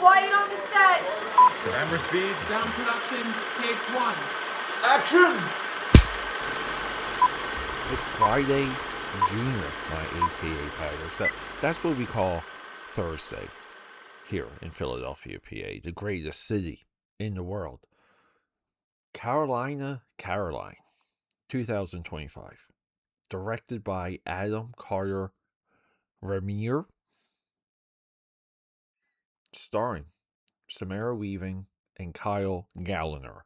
Quiet on the set. Camera speed. Sound production, take one. Action! It's Friday, Junior, my AKAPAD. That's what we call Thursday here in Philadelphia, PA, the greatest city in the world. Caroline, 2025. Directed by Adam Carter Remire. Starring Samara Weaving and Kyle Gallner.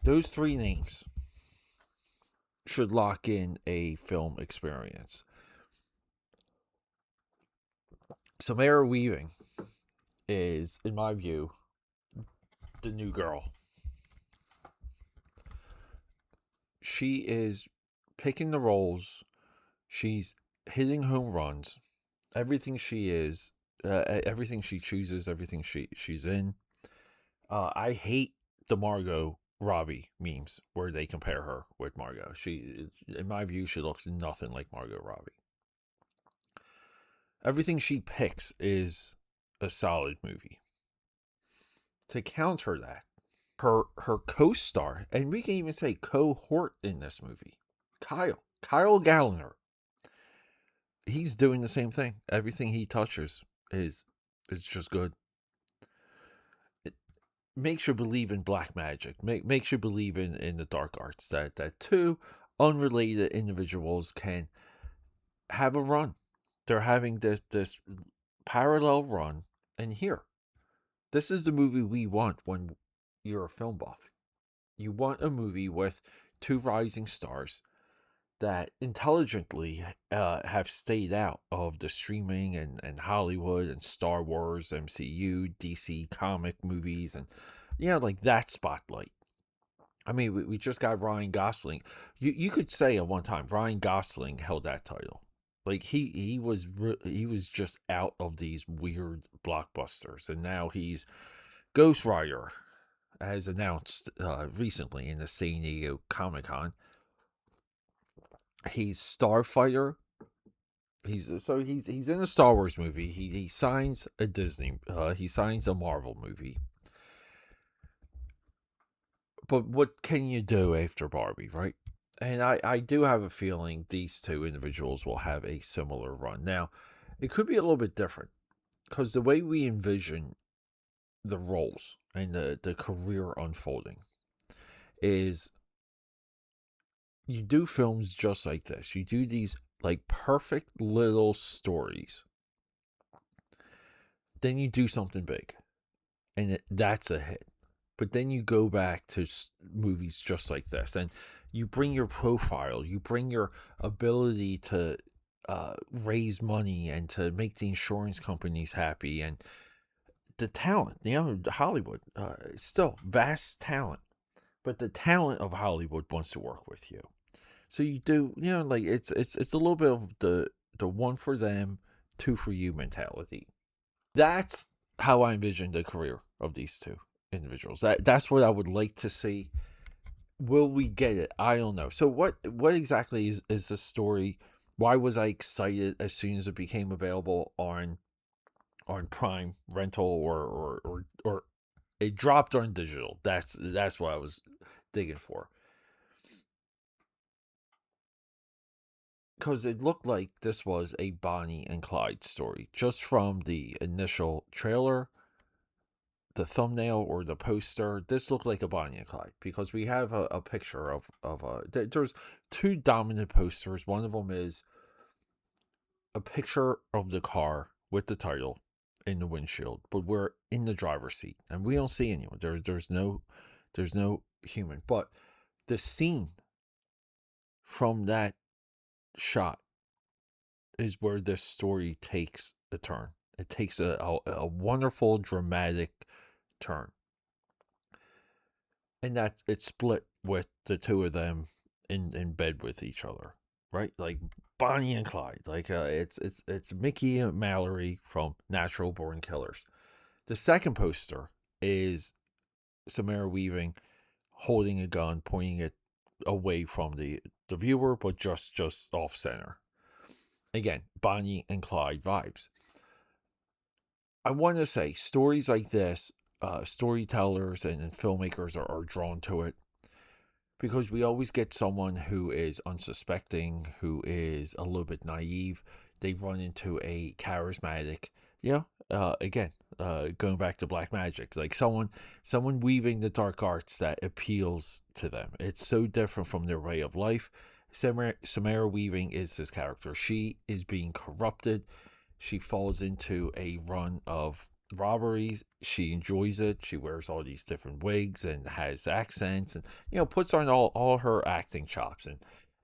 Those three names should lock in a film experience. Samara Weaving is, in my view, the new girl. She is picking the roles. She's hitting home runs. Everything she is, everything she chooses, everything she's in. I hate the Margot Robbie memes where they compare her with Margot. She, in my view, she looks nothing like Margot Robbie. Everything she picks is a solid movie. To counter that, her co-star, and we can even say cohort in this movie, Kyle Gallner, he's doing the same thing. Everything he touches is just good. It makes you believe in black magic. Makes you believe in the dark arts. That two unrelated individuals can have a run. They're having this parallel run, and here, this is the movie we want when you're a film buff. You want a movie with two rising stars that intelligently have stayed out of the streaming and Hollywood and Star Wars, MCU, DC comic movies, and like that spotlight. I mean, we just got Ryan Gosling. You could say at one time Ryan Gosling held that title. Like he was just out of these weird blockbusters, and now he's Ghost Rider, as announced recently in the San Diego Comic-Con. He's Starfighter. He's in a Star Wars movie. He signs a Disney. He signs a Marvel movie. But what can you do after Barbie, right? And I do have a feeling these two individuals will have a similar run. Now, it could be a little bit different because the way we envision the roles and the career unfolding is you do films just like this. You do these like perfect little stories. Then you do something big. And that's a hit. But then you go back to movies just like this. And you bring your profile. You bring your ability to raise money and to make the insurance companies happy. And the talent. Hollywood. Still, vast talent. But the talent of Hollywood wants to work with you. So you do, like it's a little bit of the one for them, two for you mentality. That's how I envision the career of these two individuals. That's what I would like to see. Will we get it? I don't know. So what exactly is the story? Why was I excited as soon as it became available on Prime rental or it dropped on digital? That's what I was digging for. Because it looked like this was a Bonnie and Clyde story. Just from the initial trailer, the thumbnail or the poster, this looked like a Bonnie and Clyde. Because we have a picture of there's two dominant posters. One of them is a picture of the car with the title in the windshield. But we're in the driver's seat. And we don't see anyone. There's no human. But the scene from that shot is where this story takes a turn. It takes a wonderful dramatic turn, and that it's split with the two of them in bed with each other, right? Like Bonnie and Clyde. Like it's Mickey and Mallory from Natural Born Killers. The second poster is Samara Weaving holding a gun, pointing it away from the viewer, but just off center. Again, Bonnie and Clyde vibes. I want to say stories like this, storytellers and filmmakers are drawn to it because we always get someone who is unsuspecting, who is a little bit naive. They run into a charismatic, again, going back to black magic, like someone weaving the dark arts that appeals to them. It's so different from their way of life. Samara Weaving is this character. She is being corrupted. She falls into a run of robberies. She enjoys it. She wears all these different wigs and has accents, and puts on all her acting chops. And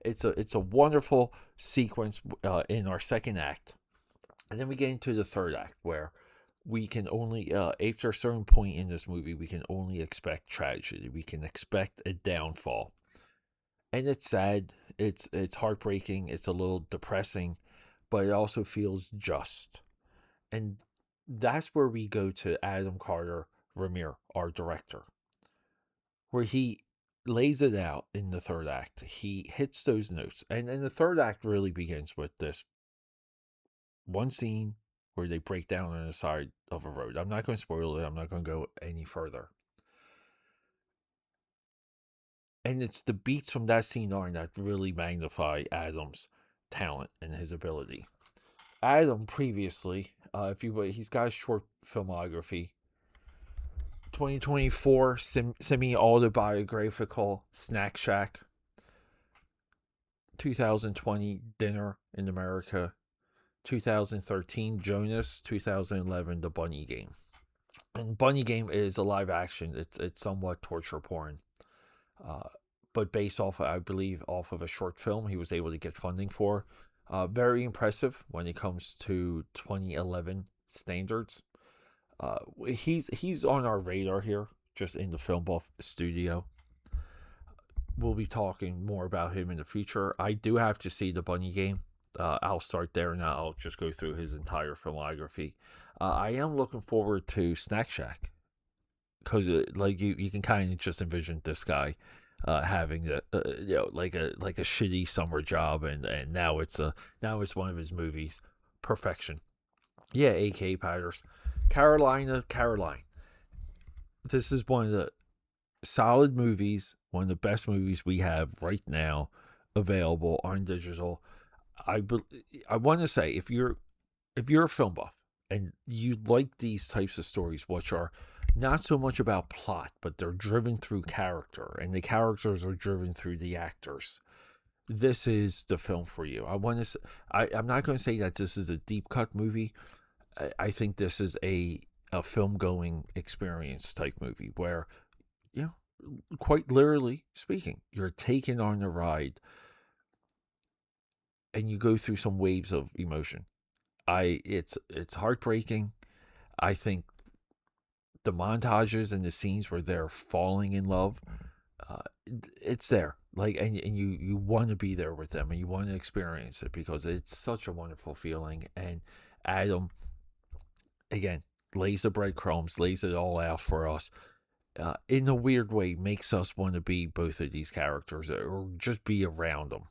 it's a wonderful sequence in our second act. And then we get into the third act where we can only after a certain point in this movie we can only expect tragedy. We can expect a downfall. And it's sad. It's heartbreaking. It's a little depressing, but it also feels just. And that's where we go to Adam Carter Ramir, our director, where he lays it out in the third act. He hits those notes. And the third act really begins with this one scene where they break down on the side of a road. I'm not going to spoil it. I'm not going to go any further. And it's the beats from that scene on that really magnify Adam's talent and his ability. Adam previously, he's got a short filmography. 2024 semi-autobiographical Snack Shack. 2020 Dinner in America. 2013 Jonas. 2011 The Bunny Game. And Bunny Game is a live action. It's somewhat torture porn. But based off, I believe, off of a short film he was able to get funding for. Very impressive when it comes to 2011 standards. He's on our radar here, just in the Film Buff studio. We'll be talking more about him in the future. I do have to see The Bunny Game. I'll start there and I'll just go through his entire filmography. I am looking forward to Snack Shack because like you can kind of just envision this guy having like a shitty summer job, and now it's one of his movies. Perfection. Yeah, AKAPADers. Caroline. This is one of the solid movies, one of the best movies we have right now available on digital. I want to say if you're a film buff and you like these types of stories, which are not so much about plot, but they're driven through character, and the characters are driven through the actors, this is the film for you. I'm not going to say that this is a deep cut movie. I think this is a film going experience type movie where, quite literally speaking, you're taken on a ride and you go through some waves of emotion. It's heartbreaking. I think the montages and the scenes where they're falling in love, it's there. Like, and you want to be there with them and you want to experience it because it's such a wonderful feeling. And Adam, again, lays the breadcrumbs, lays it all out for us. In a weird way, makes us want to be both of these characters or just be around them.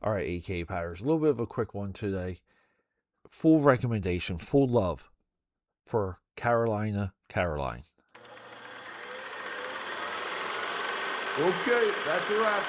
All right, AKAPADers, a little bit of a quick one today. Full recommendation, full love for Caroline. Okay, that's a wrap.